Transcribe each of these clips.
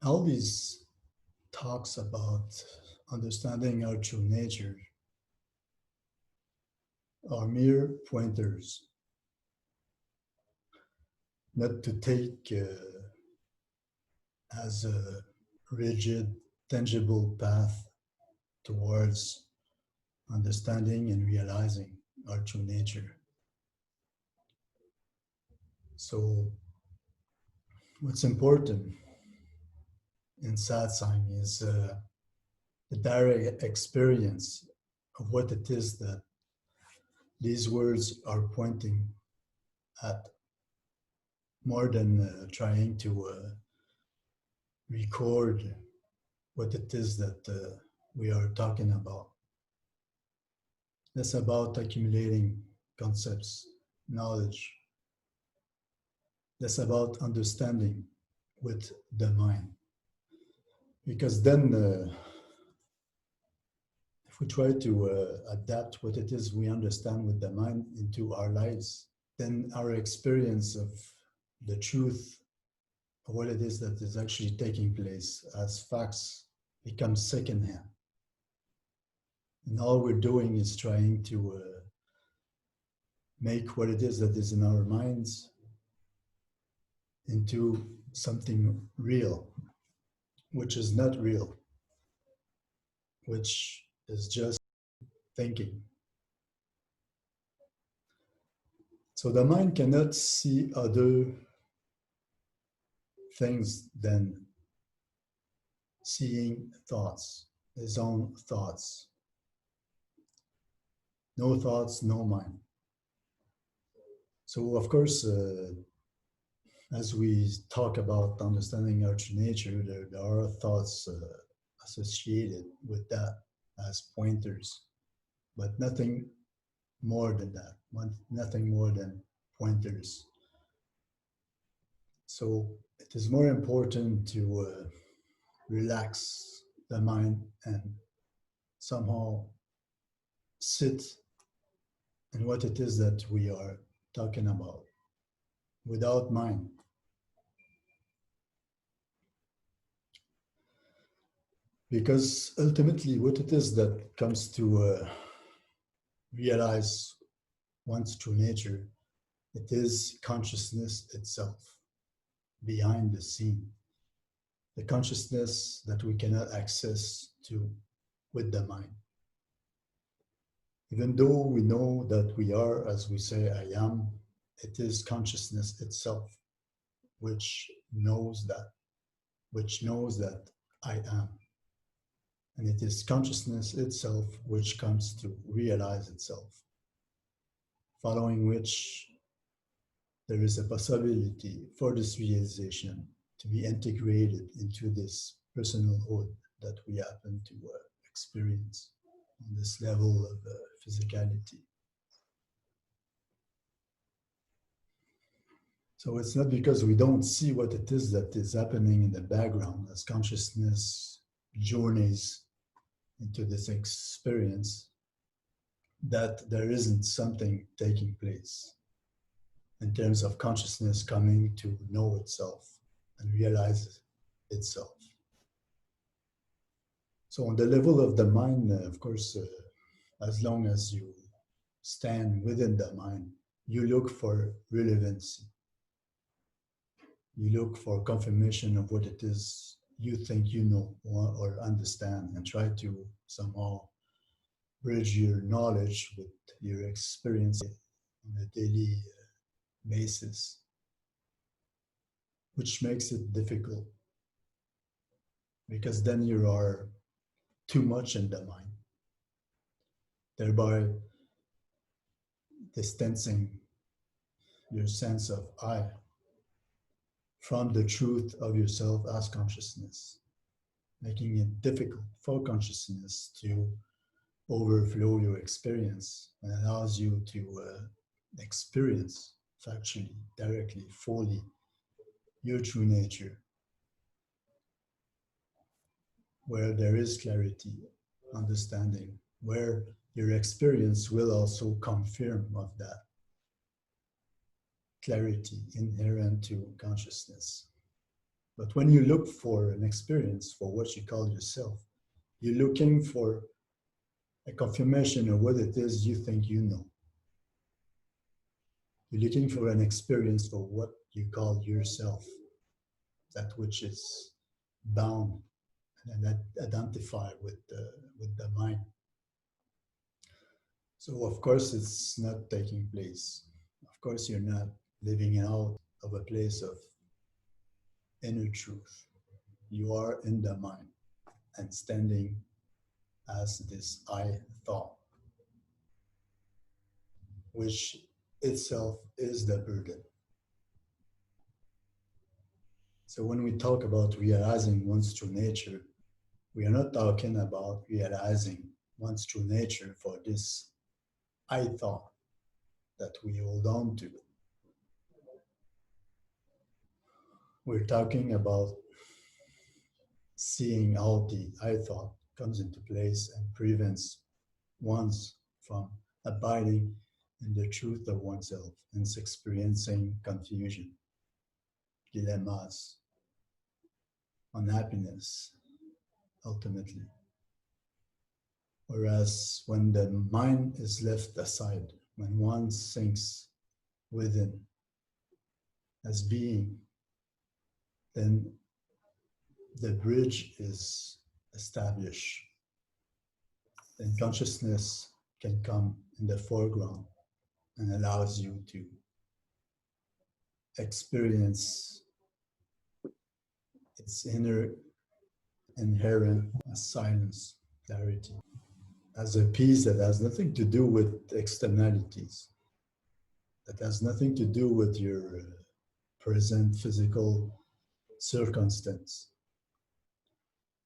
All these talks about understanding our true nature are mere pointers, not to take as a rigid, tangible path towards understanding and realizing our true nature. So, what's important in satsang is the direct experience of what it is that these words are pointing at, more than trying to record what it is that we are talking about. It's about accumulating concepts, knowledge. It's about understanding with the mind. Because then, if we try to adapt what it is we understand with the mind into our lives, then our experience of the truth of what it is that is actually taking place as facts becomes secondhand. And all we're doing is trying to make what it is that is in our minds into something real, which is not real, which is just thinking. So the mind cannot see other things than seeing thoughts, his own thoughts. No thoughts, no mind. So, of course, as we talk about understanding our true nature, there are thoughts associated with that as pointers, but nothing more than that, nothing more than pointers. So it is more important to relax the mind and somehow sit in what it is that we are talking about without mind. Because ultimately, what it is that comes to realize one's true nature, it is consciousness itself, behind the scene. The consciousness that we cannot access to with the mind. Even though we know that we are, as we say, I am, it is consciousness itself which knows that I am. And it is consciousness itself which comes to realize itself, following which there is a possibility for this realization to be integrated into this personalhood that we happen to experience on this level of physicality. So it's not because we don't see what it is that is happening in the background as consciousness journeys into this experience that there isn't something taking place in terms of consciousness coming to know itself and realize itself. So on the level of the mind, of course, as long as you stand within the mind, you look for relevancy. You look for confirmation of what it is you think you know or understand, and try to somehow bridge your knowledge with your experience on a daily basis, which makes it difficult because then you are too much in the mind, thereby distancing your sense of I from the truth of yourself as consciousness, making it difficult for consciousness to overflow your experience and allows you to experience factually, directly, fully your true nature, where there is clarity, understanding, where your experience will also confirm of that clarity inherent to consciousness. But when you look for an experience, for what you call yourself, you're looking for a confirmation of what it is you think you know. You're looking for an experience for what you call yourself, that which is bound and that identify with the mind. So of course it's not taking place. Of course you're not living out of a place of inner truth. You are in the mind and standing as this I thought, which itself is the burden. So when we talk about realizing one's true nature, we are not talking about realizing one's true nature for this I thought that we hold on to. We're talking about seeing how the I thought comes into place and prevents one's from abiding in the truth of oneself and experiencing confusion, dilemmas, unhappiness, ultimately. Whereas when the mind is left aside, when one sinks within as being, then the bridge is established. Then consciousness can come in the foreground and allows you to experience its inner inherent silence, clarity, as a peace that has nothing to do with externalities, that has nothing to do with your present physical circumstance.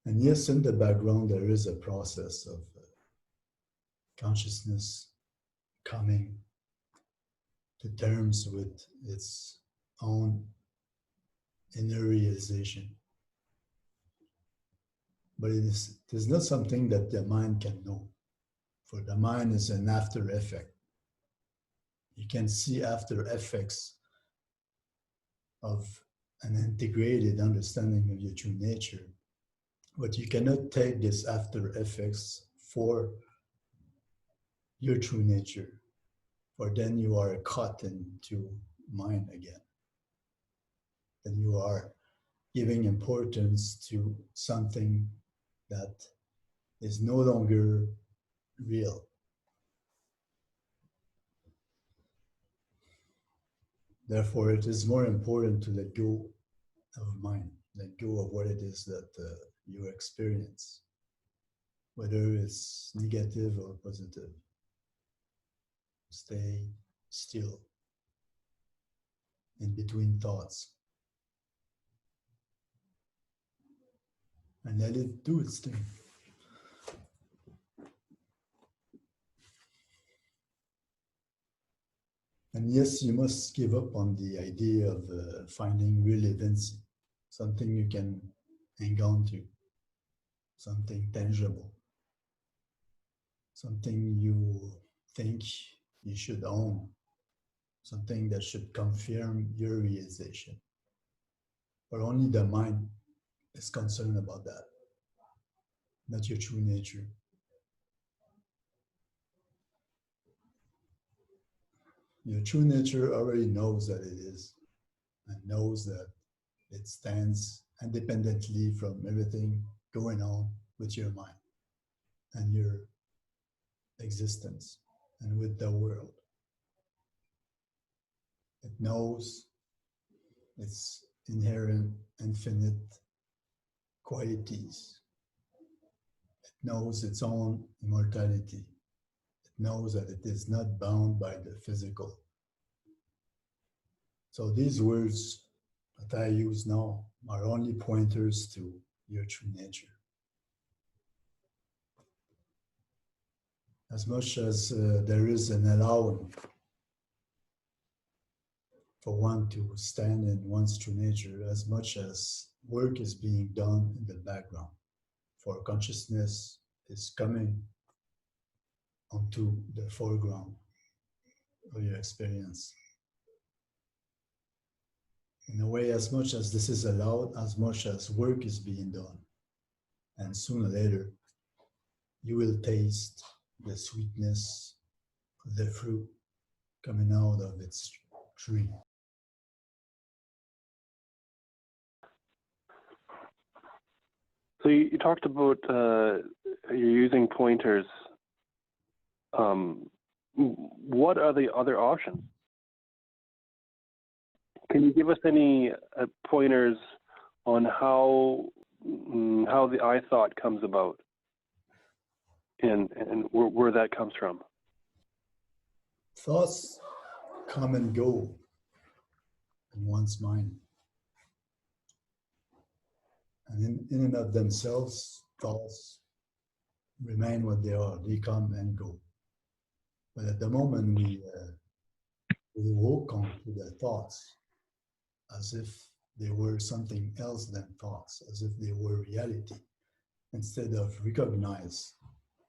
And yes, in the background, there is a process of consciousness coming to terms with its own inner realization. But it is not something that the mind can know, for the mind is an after effect. You can see after effects of an integrated understanding of your true nature, but you cannot take this after effects for your true nature, for then you are caught into mind again. Then you are giving importance to something that is no longer real. Therefore, it is more important to let go of mind, let go of what it is that you experience, whether it's negative or positive. Stay still in between thoughts and let it do its thing. And yes, you must give up on the idea of finding relevancy, something you can hang on to, something tangible, something you think you should own, something that should confirm your realization. But only the mind is concerned about that, not your true nature. Your true nature already knows that it is, and knows that it stands independently from everything going on with your mind and your existence and with the world. It knows its inherent, infinite qualities. It knows its own immortality. It knows that it is not bound by the physical. So these words that I use now are only pointers to your true nature. As much as there is an allowing for one to stand in one's true nature, as much as work is being done in the background, for consciousness is coming onto the foreground of your experience. In a way, as much as this is allowed, as much as work is being done. And sooner or later, you will taste the sweetness of the fruit coming out of its tree. So you talked about you're using pointers. What are the other options? Can you give us any pointers on how the I thought comes about and where that comes from? Thoughts come and go in one's mind. And in and of themselves, thoughts remain what they are. They come and go. But at the moment we walk onto the thoughts as if they were something else than thoughts, as if they were reality, instead of recognized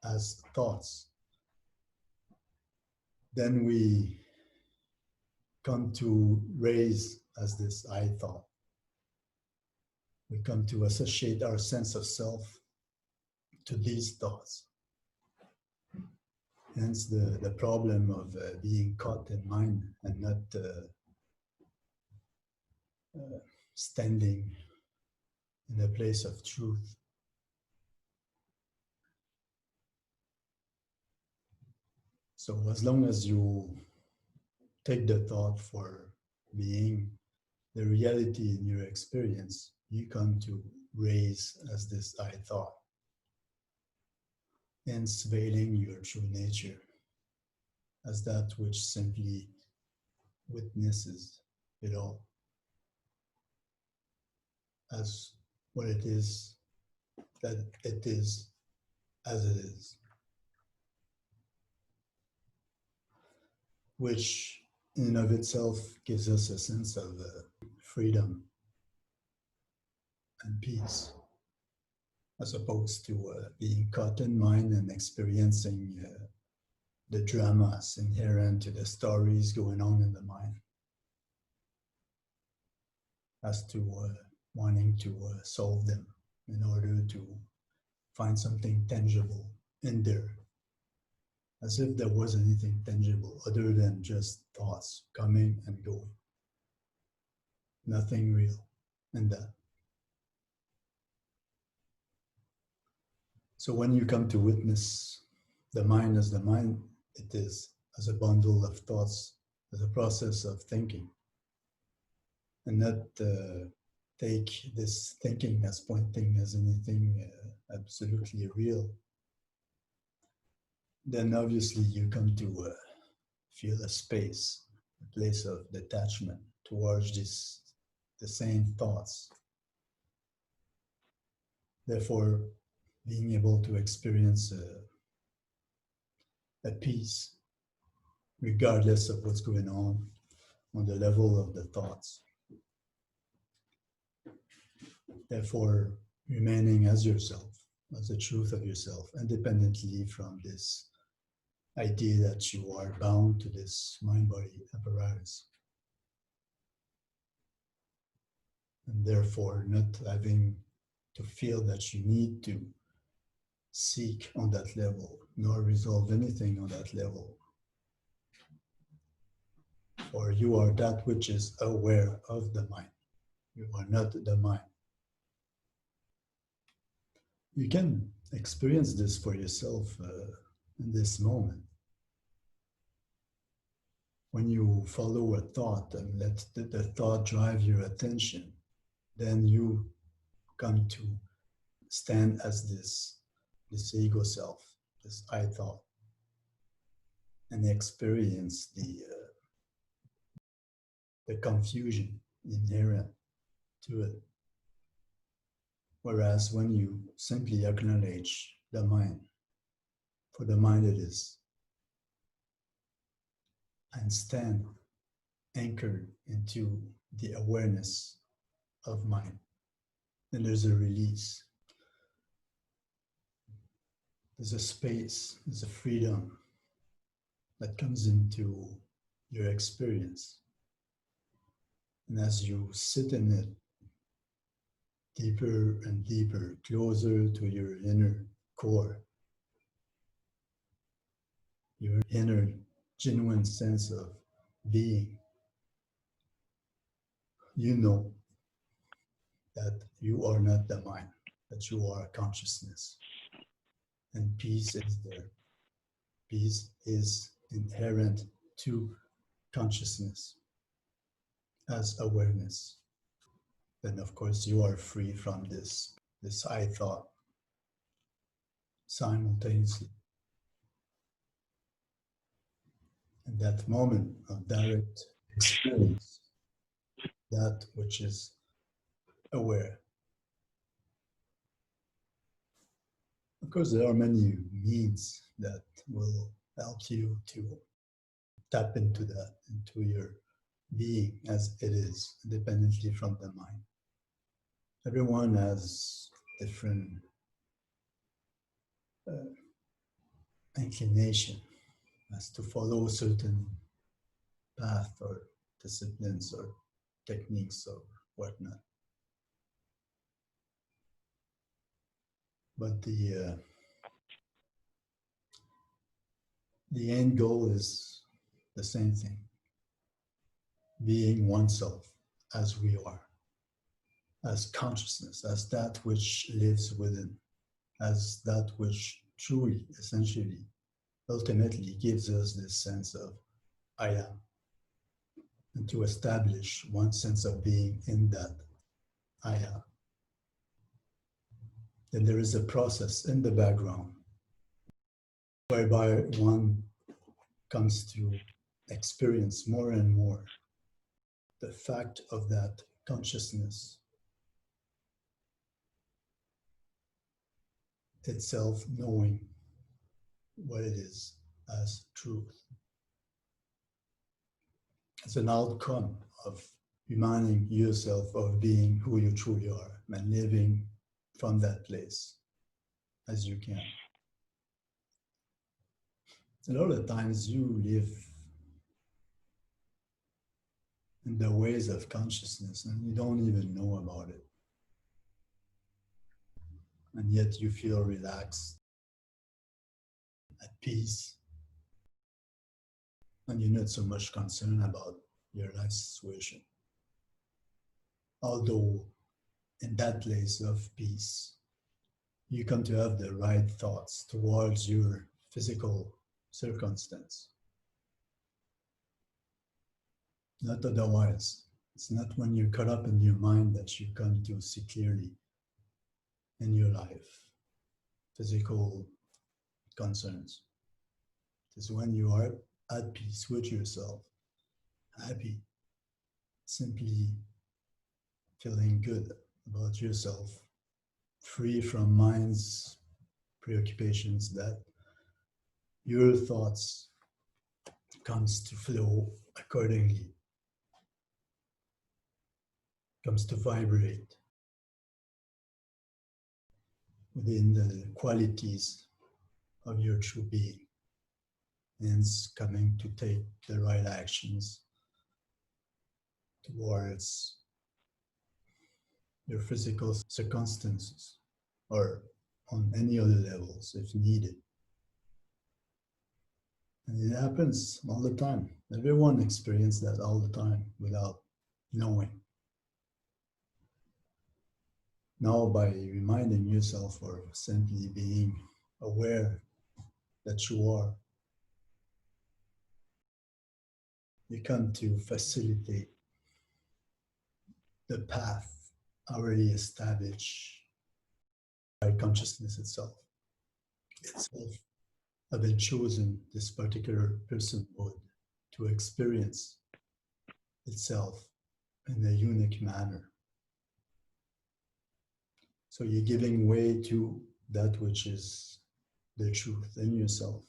as thoughts, then we come to raise as this I thought. We come to associate our sense of self to these thoughts. Hence the problem of being caught in mind and not standing in a place of truth. So as long as you take the thought for being the reality in your experience, you come to raise as this I thought, hence veiling your true nature as that which simply witnesses it all as what it is, that it is as it is, which in and of itself gives us a sense of freedom and peace, as opposed to being caught in mind and experiencing the dramas inherent to the stories going on in the mind, as to wanting to solve them in order to find something tangible in there, as if there was anything tangible other than just thoughts coming and going. Nothing real in that. So when you come to witness the mind as the mind it is, as a bundle of thoughts, as a process of thinking, and not take this thinking as pointing as anything absolutely real, then obviously you come to feel a space, a place of detachment towards the same thoughts. Therefore, being able to experience a peace, regardless of what's going on the level of the thoughts. Therefore, remaining as yourself, as the truth of yourself, independently from this idea that you are bound to this mind-body apparatus. And therefore, not having to feel that you need to seek on that level, nor resolve anything on that level. For you are that which is aware of the mind. You are not the mind. You can experience this for yourself in this moment. When you follow a thought and let the thought drive your attention, then you come to stand as this ego self, this I thought, and experience the confusion inherent to it. Whereas when you simply acknowledge the mind for the mind it is, and stand anchored into the awareness of mind, then there's a release. There's a space, there's a freedom that comes into your experience. And as you sit in it deeper and deeper, closer to your inner core, your inner genuine sense of being, you know that you are not the mind, that you are consciousness. And peace is there. Peace is inherent to consciousness as awareness. Then, of course, you are free from this I thought simultaneously. In that moment of direct experience, that which is aware. Of course, there are many means that will help you to tap into that, into your being as it is, independently from the mind. Everyone has different uh, inclination as to follow certain path or disciplines or techniques or whatnot. But the end goal is the same thing: being oneself as we are, as consciousness, as that which lives within, as that which truly, essentially, ultimately gives us this sense of I am, and to establish one sense of being in that I am. Then there is a process in the background whereby one comes to experience more and more the fact of that consciousness itself knowing what it is as truth. It's an outcome of reminding yourself of being who you truly are and living from that place as you can. A lot of times you live in the ways of consciousness and you don't even know about it. And yet you feel relaxed, at peace, and you're not so much concerned about your life situation. Although in that place of peace, you come to have the right thoughts towards your physical circumstance. Not otherwise. It's not when you're caught up in your mind that you come to see clearly in your life physical concerns. It's when you are at peace with yourself, happy, simply feeling good about yourself, free from mind's preoccupations, that your thoughts comes to flow accordingly, comes to vibrate within the qualities of your true being, and it's coming to take the right actions towards your physical circumstances or on any other levels if needed. And it happens all the time. Everyone experiences that all the time without knowing. Now, by reminding yourself or simply being aware that you are, you come to facilitate the path already established by consciousness itself. Itself have been chosen this particular personhood to experience itself in a unique manner. So you're giving way to that which is the truth in yourself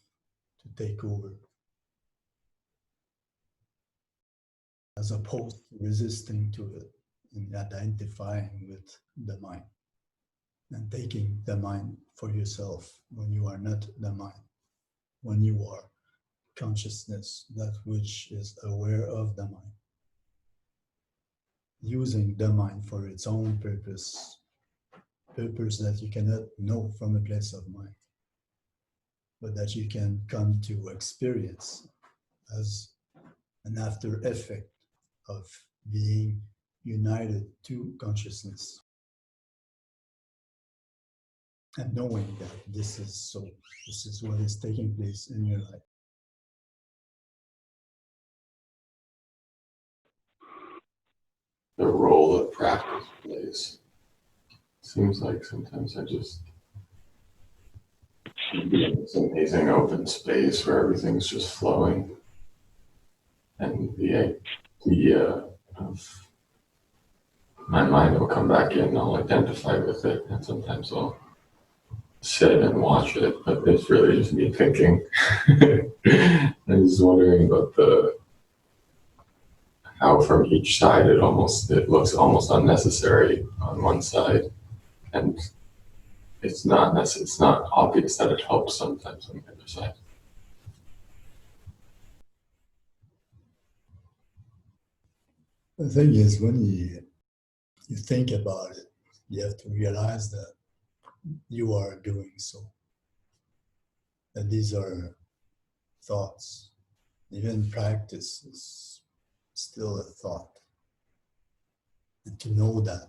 to take over, as opposed to resisting to it and identifying with the mind and taking the mind for yourself when you are not the mind, when you are consciousness, that which is aware of the mind. using the mind for its own purpose that you cannot know from a place of mind, but that you can come to experience as an after effect of being united to consciousness and knowing that this is so, this is what is taking place in your life. The role that practice plays. Seems like sometimes I just be in this amazing open space where everything's just flowing, and the idea of my mind will come back in, I'll identify with it, and sometimes I'll sit and watch it, but it's really just me thinking. I'm just wondering about how from each side it looks almost unnecessary on one side, and it's not obvious that it helps sometimes on the other side. The thing is, when you think about it, you have to realize that you are doing so, that these are thoughts. Even practice is still a thought. And to know that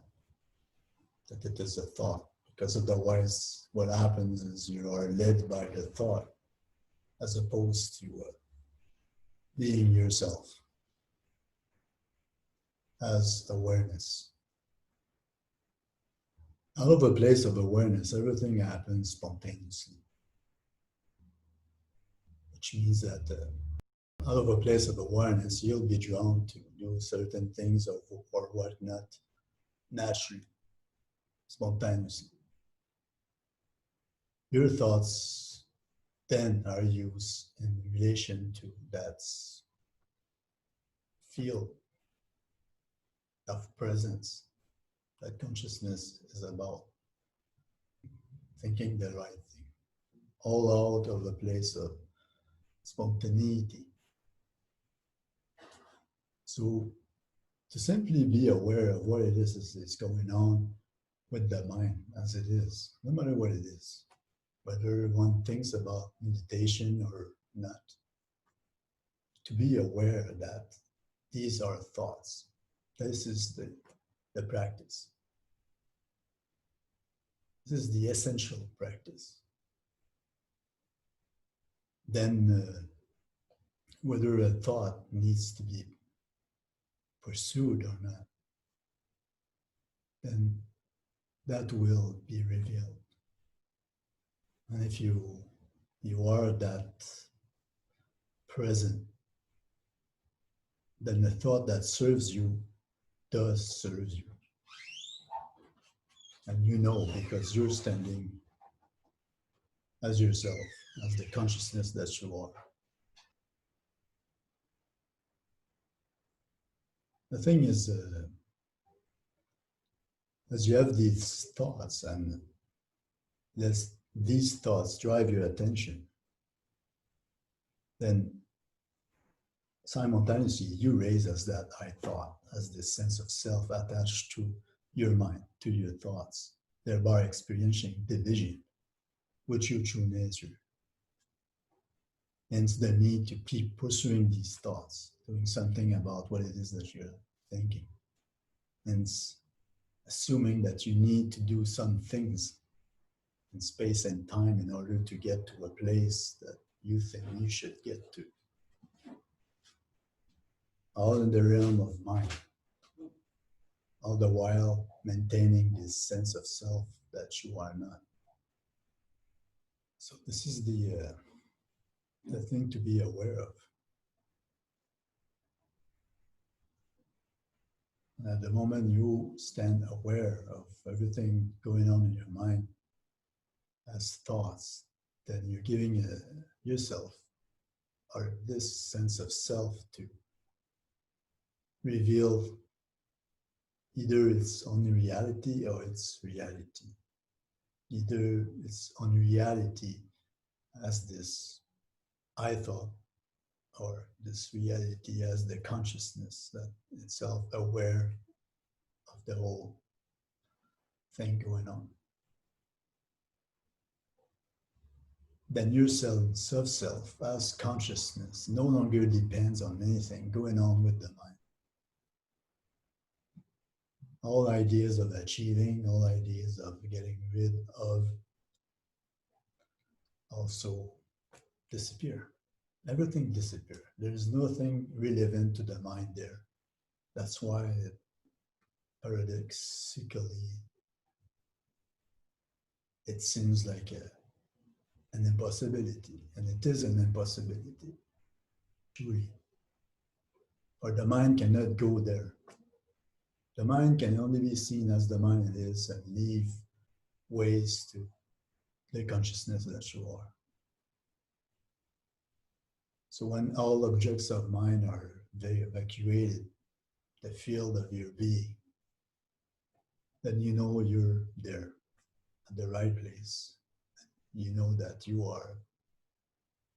it is a thought, because otherwise what happens is you are led by the thought as opposed to being yourself as awareness. Out of a place of awareness, everything happens spontaneously, which means that out of a place of awareness, you'll be drawn to do certain things or whatnot naturally, spontaneously. Your thoughts then are used in relation to that field of presence that consciousness is about. Thinking the right thing, all out of a place of spontaneity. So to simply be aware of what it is going on with the mind as it is, no matter what it is, whether one thinks about meditation or not, to be aware that these are thoughts. This is the practice. This is the essential practice. Then whether a thought needs to be pursued or not, then that will be revealed. And if you are that present, then the thought that serves you does serve you. And you know, because you're standing as yourself, as the consciousness that you are. The thing is, as you have these thoughts and these thoughts drive your attention, then simultaneously you raise as that I thought, as this sense of self attached to your mind, to your thoughts, thereby experiencing division with your true nature. Hence the need to keep pursuing these thoughts, doing something about what it is that you're thinking. Hence assuming that you need to do some things in space and time in order to get to a place that you think you should get to. All in the realm of mind, all the while maintaining this sense of self that you are not. So this is the thing to be aware of. And at the moment you stand aware of everything going on in your mind as thoughts, then you're giving yourself or this sense of self to reveal either its own reality or its reality. Either its own reality as this I thought, or this reality as the consciousness that itself aware the whole thing going on. Then your self as consciousness no longer depends on anything going on with the mind. All ideas of achieving, all ideas of getting rid of also disappear. Everything disappears. There is nothing relevant to the mind there. That's why paradoxically it seems like an impossibility, and it is an impossibility, truly. Or the mind cannot go there. The mind can only be seen as the mind it is and leave ways to the consciousness that you are. So when all objects of mind are evacuated, the field of your being, then you know you're there at the right place. You know that you are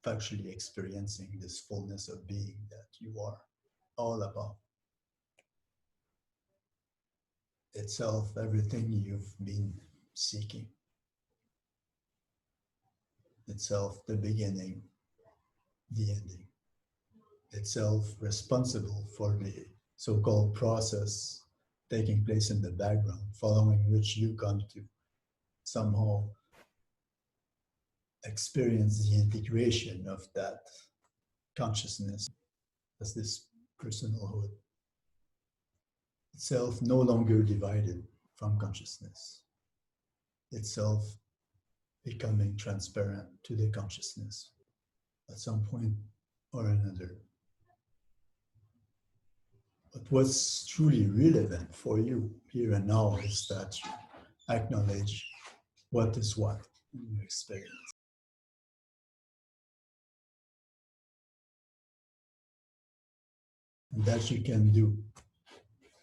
actually experiencing this fullness of being that you are all about. Itself, everything you've been seeking. Itself, the beginning, the ending. Itself, responsible for the so-called process taking place in the background, following which you come to somehow experience the integration of that consciousness as this personalhood. Itself no longer divided from consciousness. Itself becoming transparent to the consciousness at some point or another. But what's truly relevant for you here and now is that you acknowledge what is what in your experience. And that you can do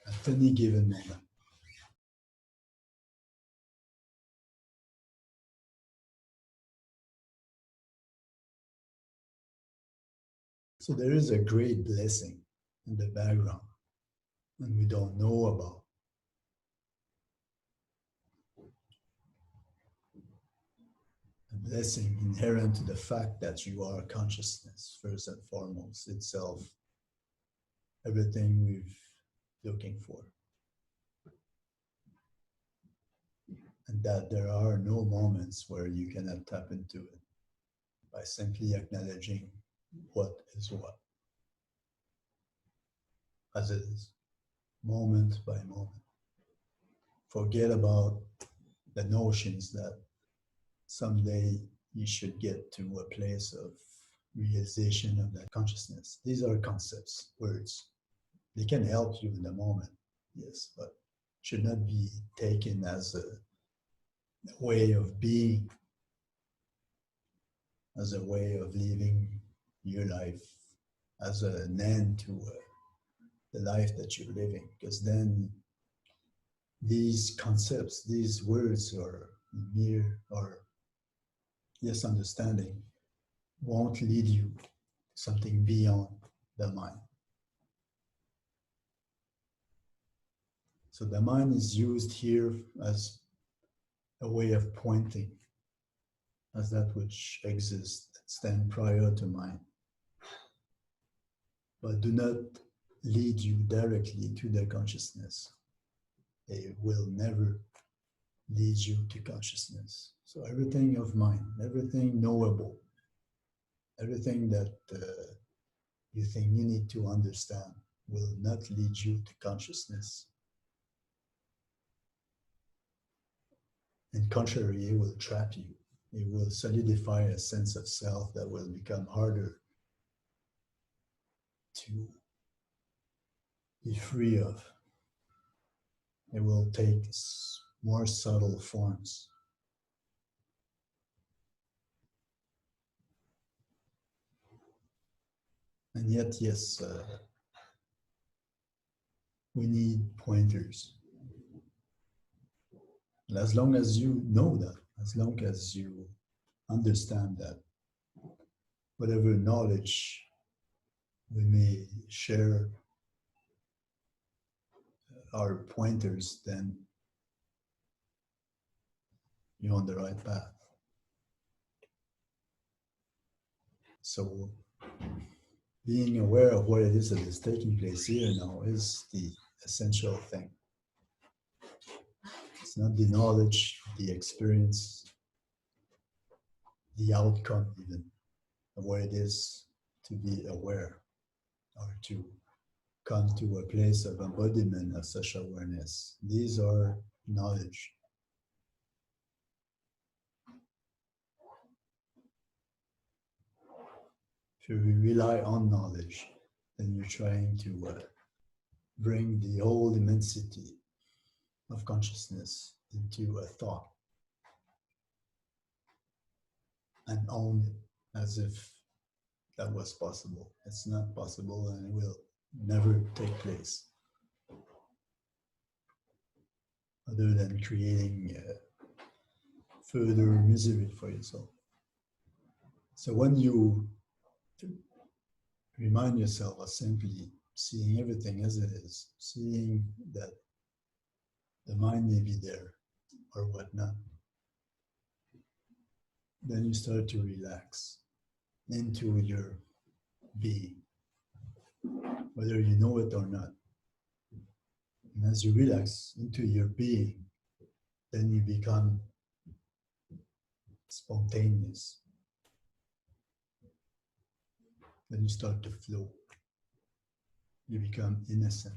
at any given moment. So there is a great blessing in the background, and we don't know about. A blessing inherent to the fact that you are consciousness, first and foremost, itself, everything we've looking for. And that there are no moments where you cannot tap into it by simply acknowledging what is what, as it is, moment by moment. Forget about the notions that someday you should get to a place of realization of that consciousness. These are concepts, words. They can help you in the moment, yes, but should not be taken as a way of being, as a way of living your life, as an end to the life that you're living, because then these concepts, these words or mere or yes understanding won't lead you to something beyond the mind. So the mind is used here as a way of pointing as that which exists that stand prior to mind, but do not lead you directly to the consciousness. They will never lead you to consciousness. So everything of mind, everything knowable, everything that you think you need to understand will not lead you to consciousness. And contrary, it will trap you. It will solidify a sense of self that will become harder to be free of. It will take more subtle forms. And yet, yes, we need pointers. And as long as you know that, as long as you understand that, whatever knowledge we may share are pointers, then you're on the right path. So being aware of what it is that is taking place here now is the essential thing. It's not the knowledge, the experience, the outcome even of what it is to be aware or to come to a place of embodiment of such awareness. These are knowledge. If you rely on knowledge, then you're trying to bring the whole immensity of consciousness into a thought and own it as if that was possible. It's not possible and it will never take place, other than creating further misery for yourself. So when you remind yourself of simply seeing everything as it is, seeing that the mind may be there or whatnot, then you start to relax into your being, whether you know it or not. And as you relax into your being, then you become spontaneous. Then you start to flow. You become innocent.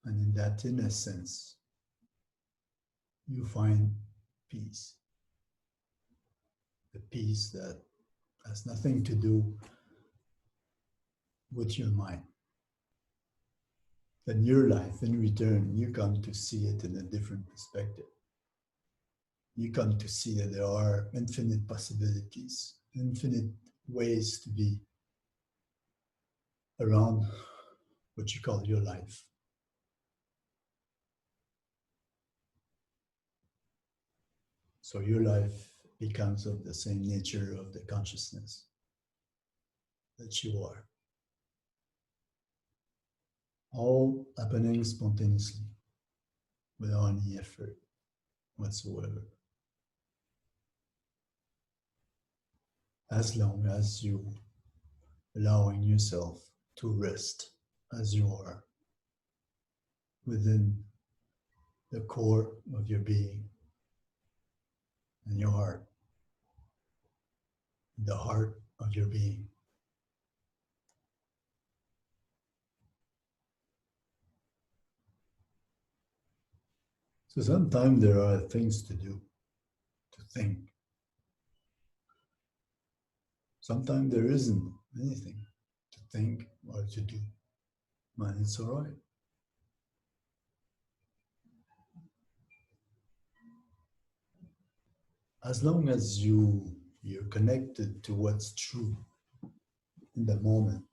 And in that innocence, you find peace. The peace that has nothing to do with your mind. Then your life, in return, you come to see it in a different perspective. You come to see that there are infinite possibilities, infinite ways to be around what you call your life. So your life becomes of the same nature of the consciousness that you are. All happening spontaneously, without any effort whatsoever. As long as you allowing yourself to rest as you are within the core of your being and your heart, the heart of your being. So sometimes there are things to do, to think. Sometimes there isn't anything to think or to do. Man, it's all right. As long as you're connected to what's true in the moment,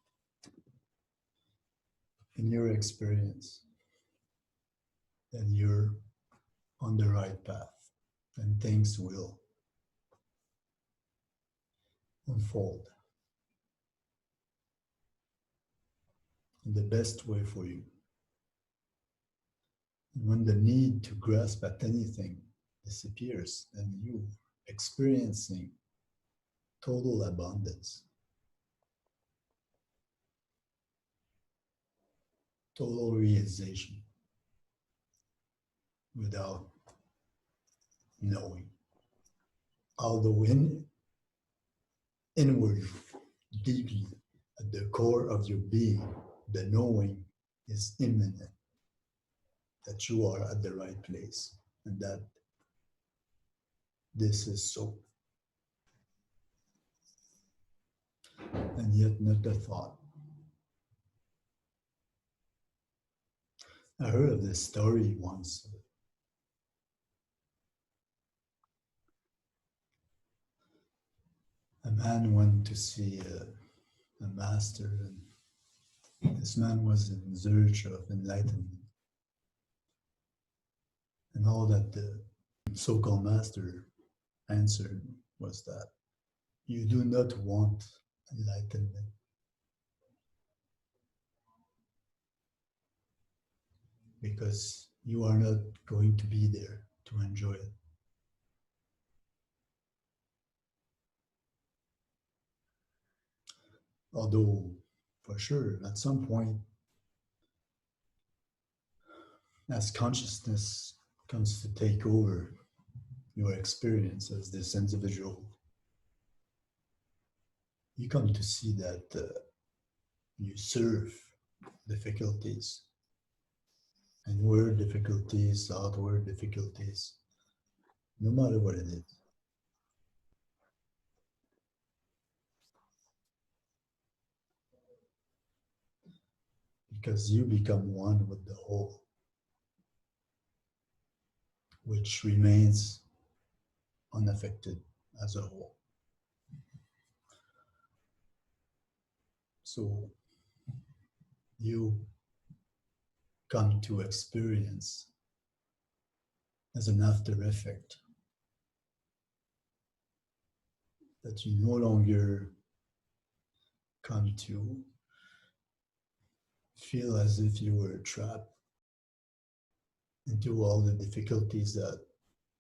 in your experience, then you're on the right path, and things will unfold in the best way for you. And when the need to grasp at anything disappears, then you experiencing total abundance, total realization without knowing. Although inwardly, deeply, at the core of your being, the knowing is immanent, that you are at the right place and that this is so. And yet not a thought. I heard of this story once. A man went to see a master, and this man was in search of enlightenment. And all that the so-called master answered was that you do not want enlightenment. because you are not going to be there to enjoy it. Although, for sure, at some point, as consciousness comes to take over your experience as this individual, you come to see that you serve difficulties, inward difficulties, outward difficulties, no matter what it is. Because you become one with the whole, which remains unaffected as a whole. So you come to experience as an after effect that you no longer come to feel as if you were trapped into all the difficulties that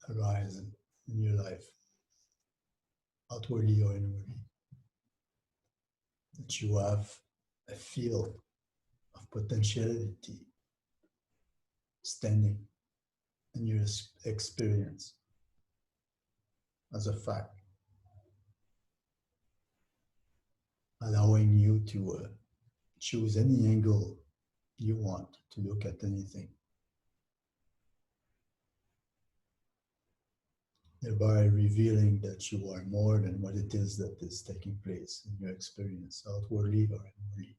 arise in your life, outwardly or inwardly. That you have a field of potentiality standing in your experience as a fact, allowing you to choose any angle you want to look at anything, thereby revealing that you are more than what it is that is taking place in your experience, outwardly or inwardly.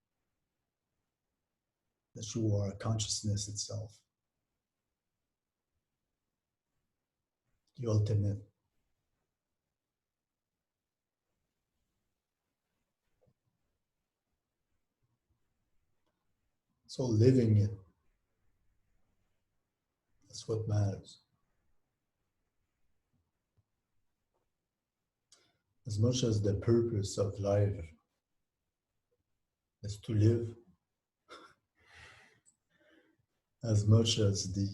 That you are consciousness itself, the ultimate. So living it, that's what matters. As much as the purpose of life is to live, as much as the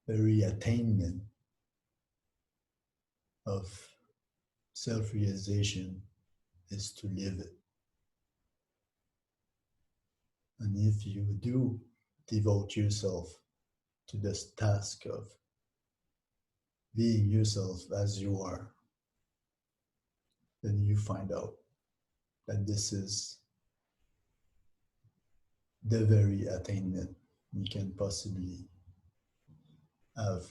very attainment of self-realization is to live it. And if you do devote yourself to this task of being yourself as you are, then you find out that this is the very attainment you can possibly have.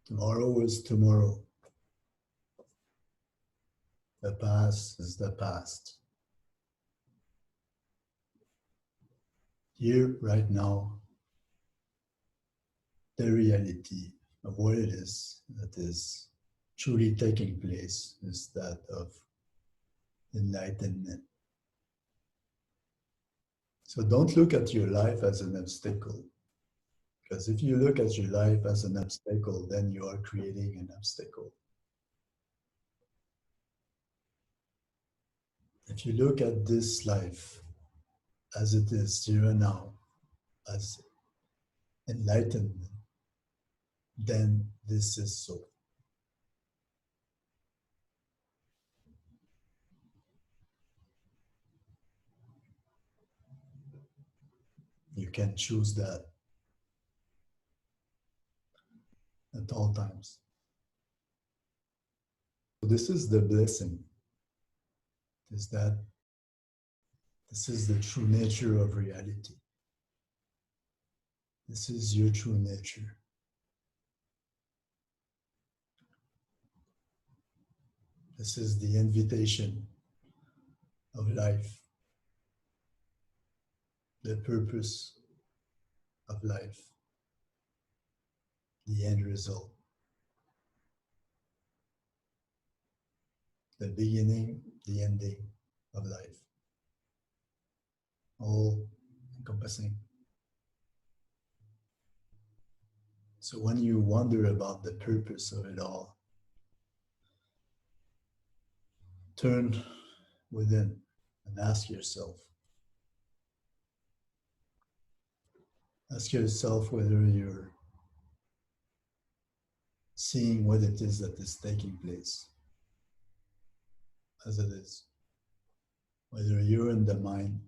Tomorrow is tomorrow. The past is the past. Here, right now, the reality of what it is that is truly taking place is that of enlightenment. So don't look at your life as an obstacle, because if you look at your life as an obstacle, then you are creating an obstacle. If you look at this life as it is here and now, as enlightenment, then this is so. You can choose that at all times. So this is the blessing, is that this is the true nature of reality. This is your true nature. This is the invitation of life, the purpose of life, the end result, the beginning, the ending of life, all encompassing. So when you wonder about the purpose of it all, turn within and ask yourself, Ask yourself whether you're seeing what it is that is taking place as it is. Whether you're in the mind,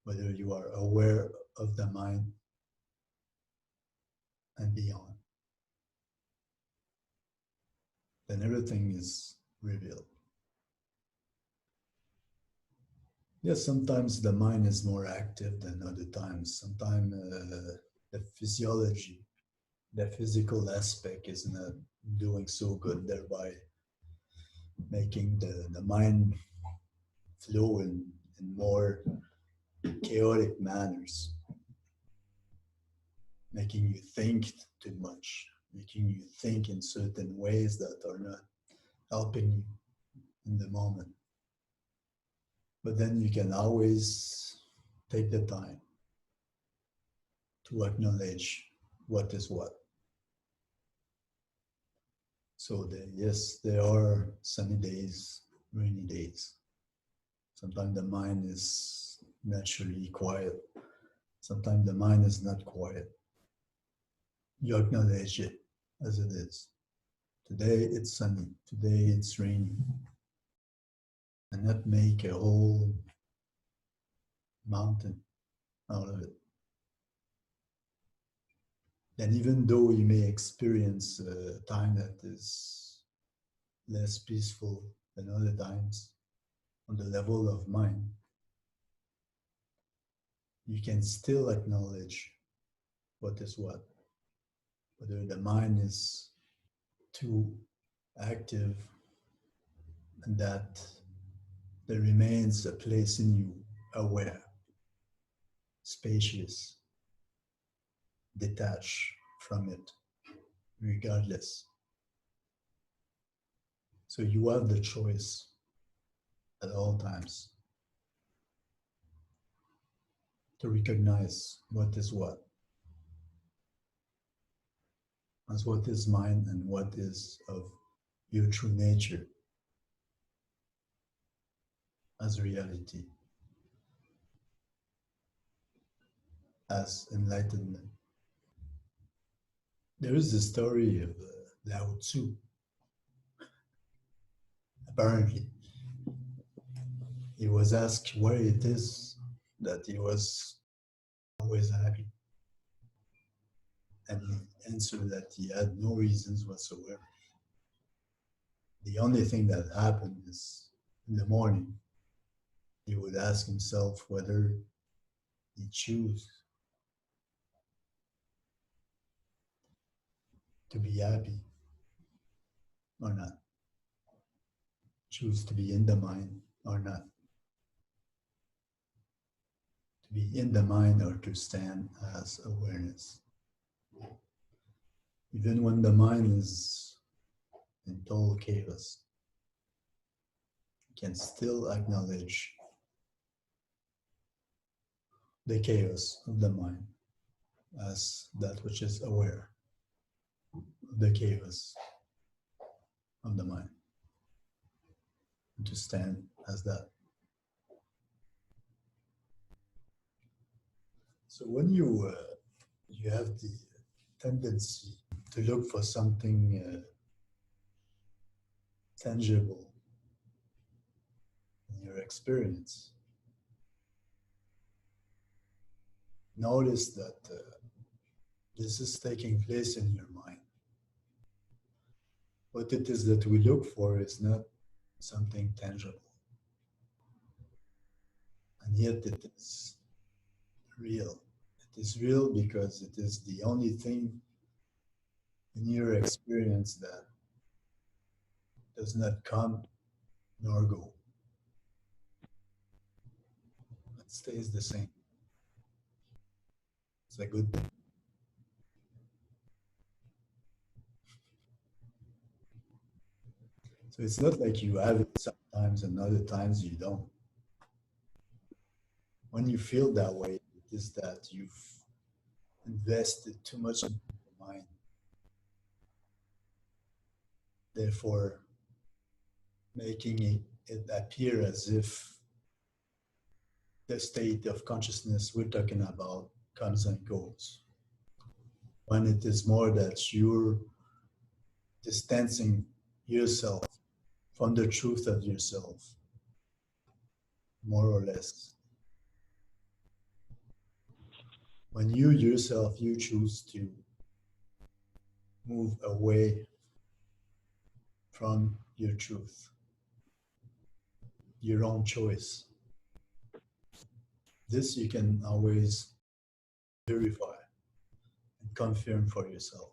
whether you are aware of the mind and beyond, then everything is revealed. Yes, sometimes the mind is more active than other times. Sometimes the physiology, the physical aspect is not doing so good, thereby making the mind flow in more chaotic manners, making you think too much, making you think in certain ways that are not helping you in the moment. But then you can always take the time to acknowledge what is what. So yes, there are sunny days, rainy days. Sometimes the mind is naturally quiet. Sometimes the mind is not quiet. You acknowledge it as it is. Today it's sunny. Today it's rainy. And not make a whole mountain out of it. And even though you may experience a time that is less peaceful than other times on the level of mind, you can still acknowledge what is what. Whether the mind is too active and that there remains a place in you aware, spacious, detached from it, regardless. So you have the choice at all times to recognize what is what, as what is mine and what is of your true nature as reality, as enlightenment. There is the story of Lao Tzu. Apparently, he was asked why it is that he was always happy. And he answered that he had no reasons whatsoever. The only thing that happened is in the morning, he would ask himself whether he chose to be happy or not, choose to be in the mind or not, to be in the mind or to stand as awareness. Even when the mind is in total chaos, you can still acknowledge the chaos of the mind as that which is aware of the chaos of the mind, and to stand as that. So when you have the tendency to look for something tangible in your experience, notice that this is taking place in your mind. What it is that we look for is not something tangible, and yet it is real. It is real because it is the only thing in your experience that does not come nor go. It stays the same. It's a good thing. So it's not like you have it sometimes and other times you don't. When you feel that way, it is that you've invested too much in your mind. Therefore, making it appear as if the state of consciousness we're talking about comes and goes. When it is more that you're distancing yourself from the truth of yourself, more or less. When you yourself, you choose to move away from your truth, your own choice. This you can always verify and confirm for yourself.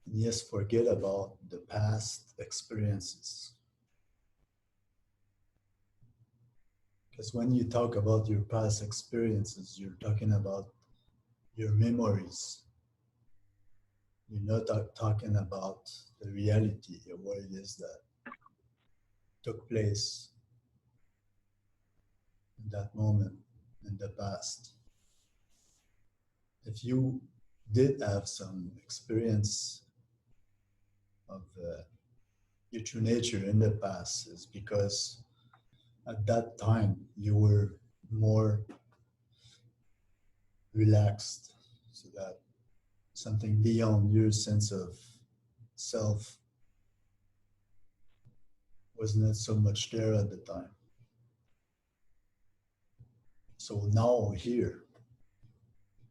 And yes, forget about the past experiences. Because when you talk about your past experiences, you're talking about your memories. You're not talking about the reality of what it is that took place in that moment in the past. If you did have some experience of your true nature in the past, is because at that time you were more relaxed, so that something beyond your sense of self was not so much there at the time. So now here,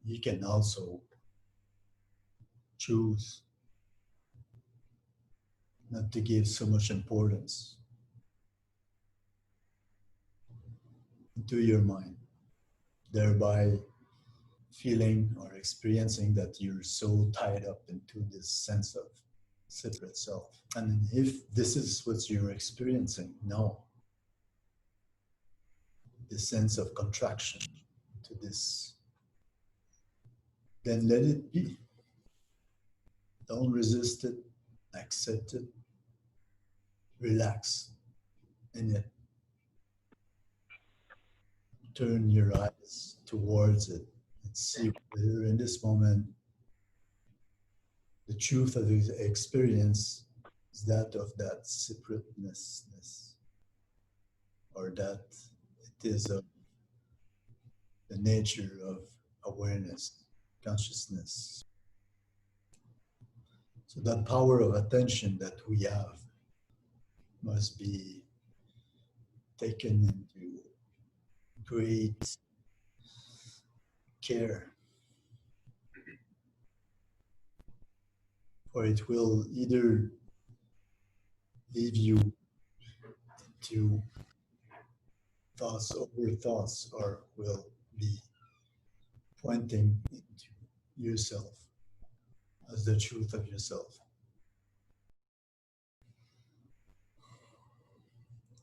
you can also choose not to give so much importance to your mind, thereby feeling or experiencing that you're so tied up into this sense of separate self. And if this is what you're experiencing now, this sense of contraction to this, then let it be. Don't resist it, accept it, relax in it. Turn your eyes towards it and see whether in this moment the truth of the experience is that of that separateness, or that it is of the nature of awareness, consciousness. So that power of attention that we have must be taken into great care, for it will either leave you into thoughts over thoughts, or will be pointing into yourself as the truth of yourself.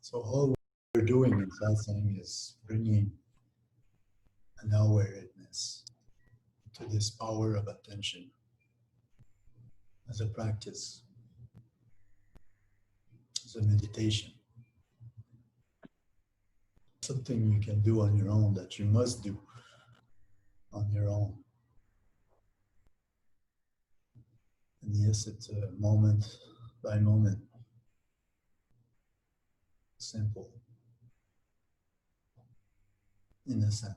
So all we're doing in satsang is bringing an awareness to this power of attention as a practice, as a meditation. Something you can do on your own, that you must do on your own. And yes, it's a moment by moment, simple in a sense.